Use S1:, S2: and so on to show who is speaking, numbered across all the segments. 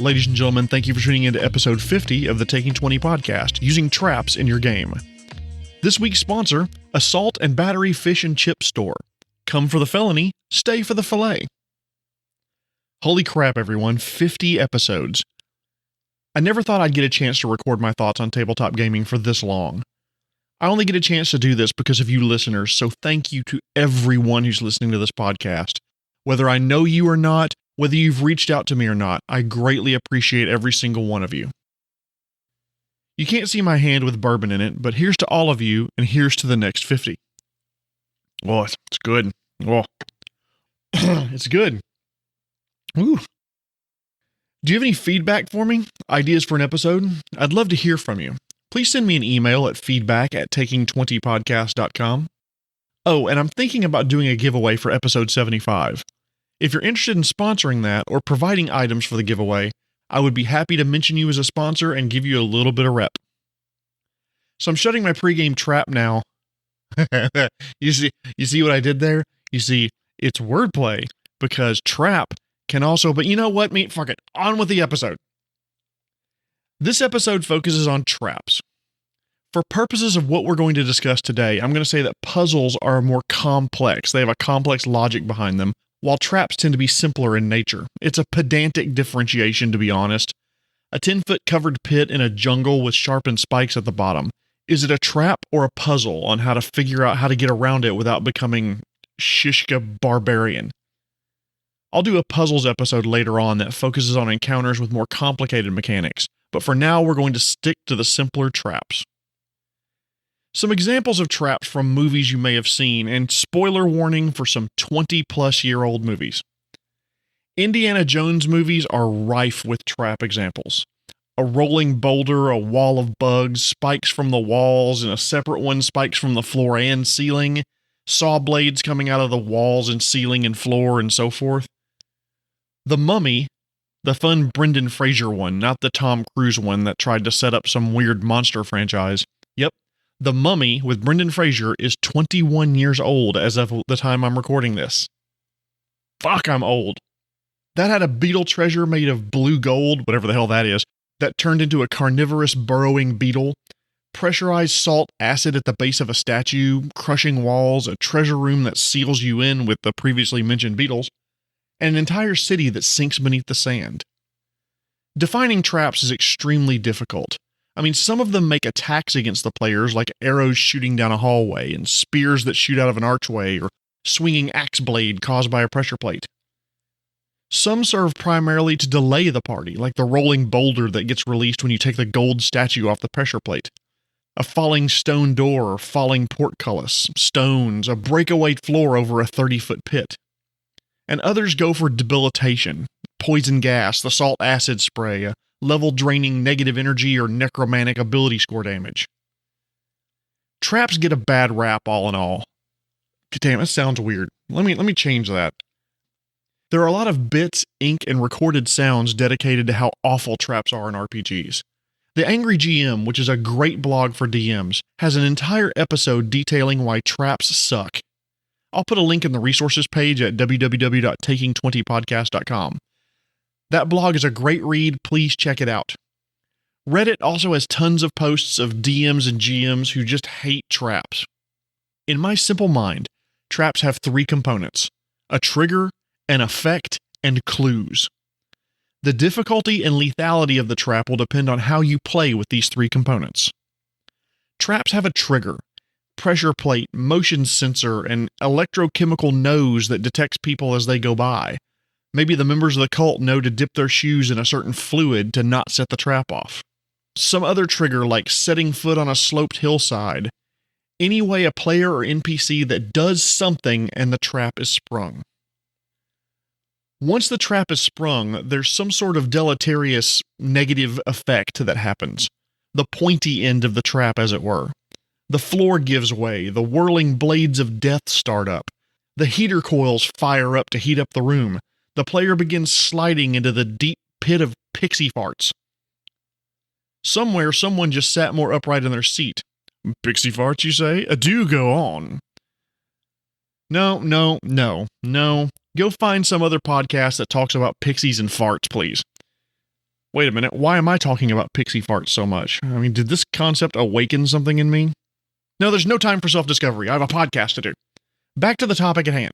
S1: Ladies and gentlemen, thank you for tuning in to episode 50 of the Taking 20 podcast, using traps in your game. This week's sponsor, Assault and Battery Fish and Chip Store. Come for the felony, stay for the fillet. Holy crap, everyone, 50 episodes. I never thought I'd get a chance to record my thoughts on tabletop gaming for this long. I only get a chance to do this because of you listeners, so thank you to everyone who's listening to this podcast. Whether I know you or not, whether you've reached out to me or not, I greatly appreciate every single one of you. You can't see my hand with bourbon in it, but here's to all of you, and here's to the next 50. Oh, it's good. Oh, it's good. Ooh. Do you have any feedback for me? Ideas for an episode? I'd love to hear from you. Please send me an email at feedback@taking20podcast.com. Oh, and I'm thinking about doing a giveaway for episode 75. If you're interested in sponsoring that or providing items for the giveaway, I would be happy to mention you as a sponsor and give you a little bit of rep. So I'm shutting my pregame trap now. You see what I did there? You see, it's wordplay because trap can also, but you know what? Fuck it. On with the episode. This episode focuses on traps. For purposes of what we're going to discuss today, I'm going to say that puzzles are more complex. They have a complex logic behind them, while traps tend to be simpler in nature. It's a pedantic differentiation, to be honest. A 10-foot covered pit in a jungle with sharpened spikes at the bottom. Is it a trap or a puzzle on how to figure out how to get around it without becoming Shishka barbarian? I'll do a puzzles episode later on that focuses on encounters with more complicated mechanics, but for now we're going to stick to the simpler traps. Some examples of traps from movies you may have seen, and spoiler warning for some 20-plus-year-old movies. Indiana Jones movies are rife with trap examples. A rolling boulder, a wall of bugs, spikes from the walls, and a separate one spikes from the floor and ceiling, saw blades coming out of the walls and ceiling and floor, and so forth. The Mummy, the fun Brendan Fraser one, not the Tom Cruise one that tried to set up some weird monster franchise. Yep. The Mummy with Brendan Fraser is 21 years old as of the time I'm recording this. Fuck, I'm old. That had a beetle treasure made of blue gold, whatever the hell that is, that turned into a carnivorous burrowing beetle, pressurized salt acid at the base of a statue, crushing walls, a treasure room that seals you in with the previously mentioned beetles, and an entire city that sinks beneath the sand. Defining traps is extremely difficult. I mean, some of them make attacks against the players, like arrows shooting down a hallway, and spears that shoot out of an archway, or swinging axe blade caused by a pressure plate. Some serve primarily to delay the party, like the rolling boulder that gets released when you take the gold statue off the pressure plate. A falling stone door or falling portcullis, stones, a breakaway floor over a 30-foot pit. And others go for debilitation, poison gas, the salt acid spray, a level-draining negative energy or necromantic ability score damage. Traps get a bad rap all in all. Damn, that sounds weird. Let me change that. There are a lot of bits, ink, and recorded sounds dedicated to how awful traps are in RPGs. The Angry GM, which is a great blog for DMs, has an entire episode detailing why traps suck. I'll put a link in the resources page at www.taking20podcast.com. That blog is a great read, please check it out. Reddit also has tons of posts of DMs and GMs who just hate traps. In my simple mind, traps have three components: a trigger, an effect, and clues. The difficulty and lethality of the trap will depend on how you play with these three components. Traps have a trigger, pressure plate, motion sensor, and electrochemical nose that detects people as they go by. Maybe the members of the cult know to dip their shoes in a certain fluid to not set the trap off. Some other trigger like setting foot on a sloped hillside. Any way a player or NPC that does something and the trap is sprung. Once the trap is sprung, there's some sort of deleterious negative effect that happens. The pointy end of the trap, as it were. The floor gives way, the whirling blades of death start up. The heater coils fire up to heat up the room. The player begins sliding into the deep pit of pixie farts. Somewhere, someone just sat more upright in their seat. Pixie farts, you say? Do go on. No. Go find some other podcast that talks about pixies and farts, please. Wait a minute, why am I talking about pixie farts so much? I mean, did this concept awaken something in me? No, there's no time for self-discovery. I have a podcast to do. Back to the topic at hand.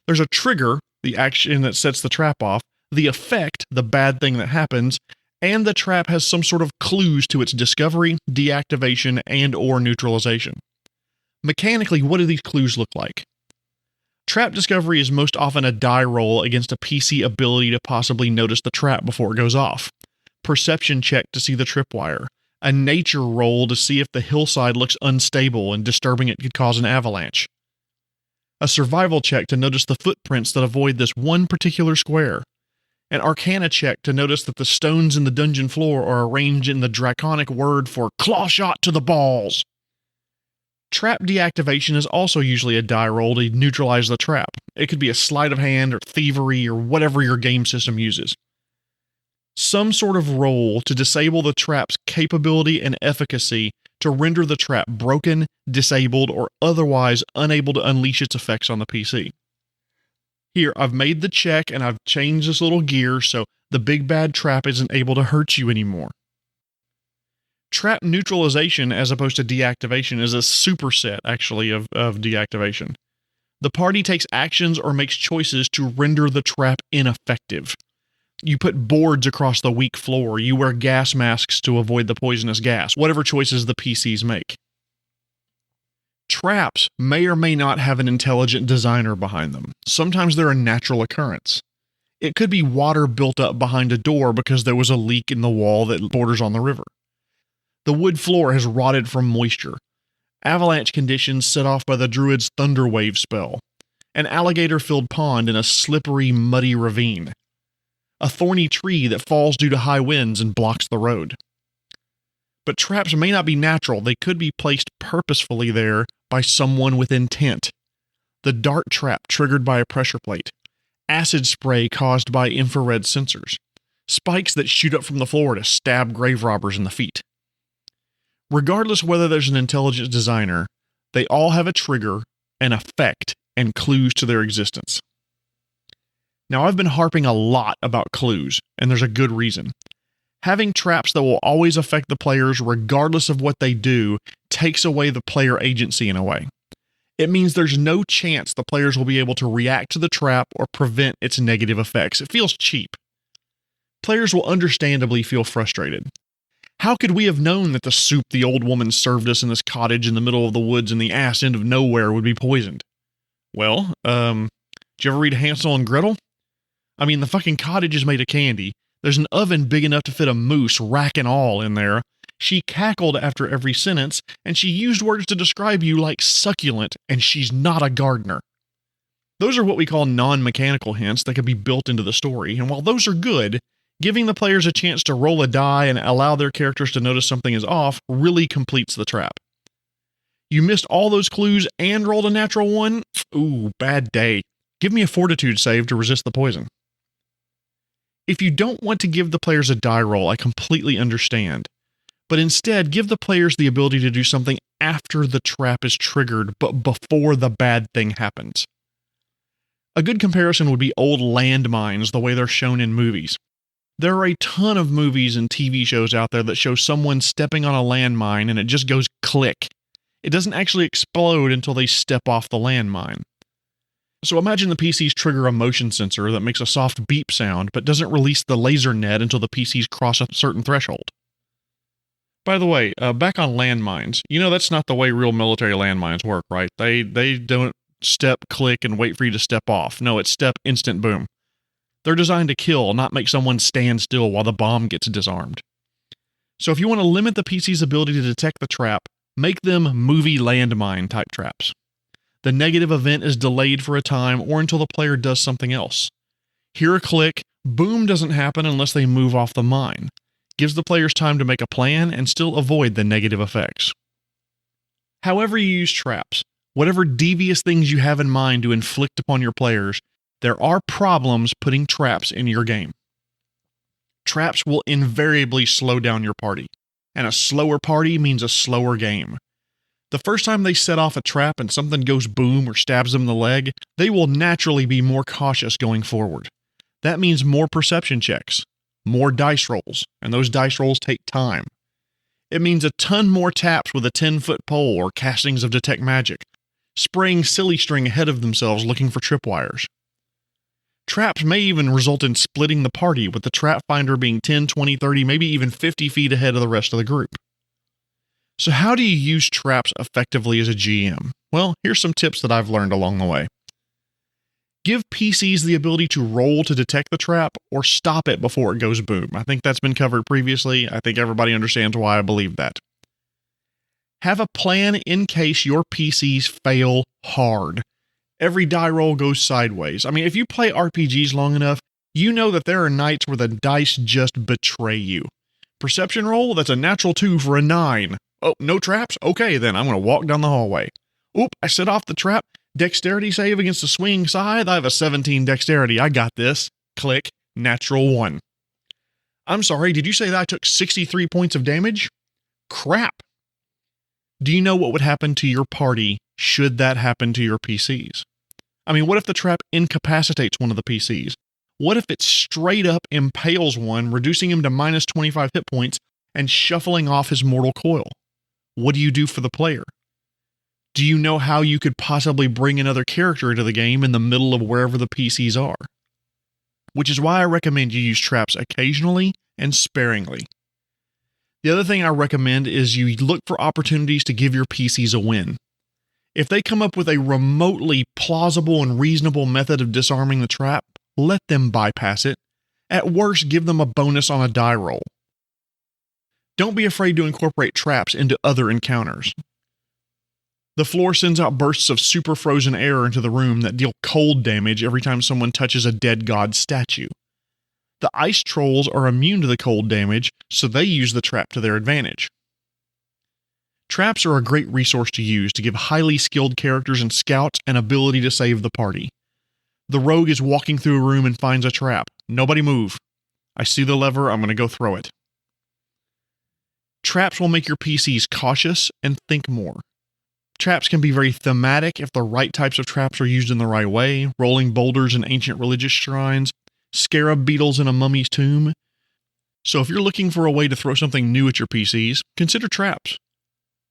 S1: There's a trigger, the action that sets the trap off, the effect, the bad thing that happens, and the trap has some sort of clues to its discovery, deactivation, and or neutralization. Mechanically, what do these clues look like? Trap discovery is most often a die roll against a PC ability to possibly notice the trap before it goes off. Perception check to see the tripwire. A nature roll to see if the hillside looks unstable and disturbing it could cause an avalanche. A survival check to notice the footprints that avoid this one particular square. An arcana check to notice that the stones in the dungeon floor are arranged in the draconic word for claw shot to the balls. Trap deactivation is also usually a die roll to neutralize the trap. It could be a sleight of hand or thievery or whatever your game system uses. Some sort of roll to disable the trap's capability and efficacy to render the trap broken, disabled, or otherwise unable to unleash its effects on the PC. Here, I've made the check and I've changed this little gear so the big bad trap isn't able to hurt you anymore. Trap neutralization, as opposed to deactivation, is a superset, actually, of deactivation. The party takes actions or makes choices to render the trap ineffective. You put boards across the weak floor, you wear gas masks to avoid the poisonous gas, whatever choices the PCs make. Traps may or may not have an intelligent designer behind them. Sometimes they're a natural occurrence. It could be water built up behind a door because there was a leak in the wall that borders on the river. The wood floor has rotted from moisture. Avalanche conditions set off by the druid's thunderwave spell. An alligator-filled pond in a slippery, muddy ravine. A thorny tree that falls due to high winds and blocks the road. But traps may not be natural. They could be placed purposefully there by someone with intent. The dart trap triggered by a pressure plate. Acid spray caused by infrared sensors. Spikes that shoot up from the floor to stab grave robbers in the feet. Regardless whether there's an intelligent designer, they all have a trigger, an effect, and clues to their existence. Now, I've been harping a lot about clues, and there's a good reason. Having traps that will always affect the players regardless of what they do takes away the player agency in a way. It means there's no chance the players will be able to react to the trap or prevent its negative effects. It feels cheap. Players will understandably feel frustrated. How could we have known that the soup the old woman served us in this cottage in the middle of the woods in the ass end of nowhere would be poisoned? Well, did you ever read Hansel and Gretel? I mean, the fucking cottage is made of candy. There's an oven big enough to fit a moose, rack and all, in there. She cackled after every sentence, and she used words to describe you like succulent, and she's not a gardener. Those are what we call non-mechanical hints that can be built into the story, and while those are good, giving the players a chance to roll a die and allow their characters to notice something is off really completes the trap. You missed all those clues and rolled a natural one? Ooh, bad day. Give me a fortitude save to resist the poison. If you don't want to give the players a die roll, I completely understand. But instead, give the players the ability to do something after the trap is triggered, but before the bad thing happens. A good comparison would be old landmines, the way they're shown in movies. There are a ton of movies and TV shows out there that show someone stepping on a landmine and it just goes click. It doesn't actually explode until they step off the landmine. So imagine the PCs trigger a motion sensor that makes a soft beep sound but doesn't release the laser net until the PCs cross a certain threshold. By the way, back on landmines, you know that's not the way real military landmines work, right? They don't step, click, and wait for you to step off. No, it's step, instant, boom. They're designed to kill, not make someone stand still while the bomb gets disarmed. So if you want to limit the PC's ability to detect the trap, make them movie landmine type traps. The negative event is delayed for a time or until the player does something else. Hear a click, boom doesn't happen unless they move off the mine. Gives the players time to make a plan and still avoid the negative effects. However you use traps, whatever devious things you have in mind to inflict upon your players, there are problems putting traps in your game. Traps will invariably slow down your party, and a slower party means a slower game. The first time they set off a trap and something goes boom or stabs them in the leg, they will naturally be more cautious going forward. That means more perception checks, more dice rolls, and those dice rolls take time. It means a ton more taps with a 10-foot pole or castings of Detect Magic, spraying silly string ahead of themselves looking for tripwires. Traps may even result in splitting the party, with the trap finder being 10, 20, 30, maybe even 50 feet ahead of the rest of the group. So how do you use traps effectively as a GM? Well, here's some tips that I've learned along the way. Give PCs the ability to roll to detect the trap or stop it before it goes boom. I think that's been covered previously. I think everybody understands why I believe that. Have a plan in case your PCs fail hard. Every die roll goes sideways. I mean, if you play RPGs long enough, you know that there are nights where the dice just betray you. Perception roll, that's a natural 2 for a 9. Oh, no traps? Okay, then I'm going to walk down the hallway. Oop, I set off the trap. Dexterity save against the swinging scythe. I have a 17 dexterity. I got this. Click. Natural 1. I'm sorry, did you say that I took 63 points of damage? Crap. Do you know what would happen to your party should that happen to your PCs? I mean, what if the trap incapacitates one of the PCs? What if it straight up impales one, reducing him to minus 25 hit points and shuffling off his mortal coil? What do you do for the player? Do you know how you could possibly bring another character into the game in the middle of wherever the PCs are? Which is why I recommend you use traps occasionally and sparingly. The other thing I recommend is you look for opportunities to give your PCs a win. If they come up with a remotely plausible and reasonable method of disarming the trap, let them bypass it. At worst, give them a bonus on a die roll. Don't be afraid to incorporate traps into other encounters. The floor sends out bursts of super frozen air into the room that deal cold damage every time someone touches a dead god statue. The ice trolls are immune to the cold damage, so they use the trap to their advantage. Traps are a great resource to use to give highly skilled characters and scouts an ability to save the party. The rogue is walking through a room and finds a trap. Nobody move. I see the lever, I'm going to go throw it. Traps will make your PCs cautious and think more. Traps can be very thematic if the right types of traps are used in the right way, rolling boulders in ancient religious shrines, scarab beetles in a mummy's tomb. So if you're looking for a way to throw something new at your PCs, consider traps.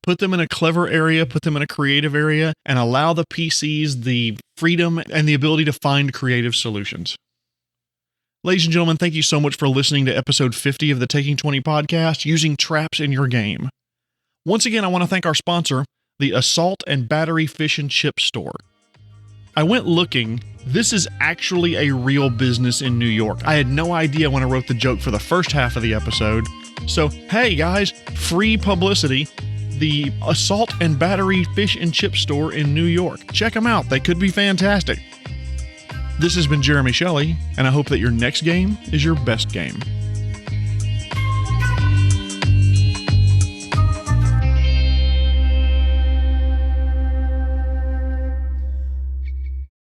S1: Put them in a clever area, put them in a creative area, and allow the PCs the freedom and the ability to find creative solutions. Ladies and gentlemen, thank you so much for listening to episode 50 of the Taking 20 podcast, using traps in your game. Once again, I want to thank our sponsor, the Assault and Battery Fish and Chip Store. I went looking. This is actually a real business in New York. I had no idea when I wrote the joke for the first half of the episode. So, hey guys, free publicity. The Assault and Battery Fish and Chip Store in New York. Check them out. They could be fantastic. This has been Jeremy Shelley, and I hope that your next game is your best game.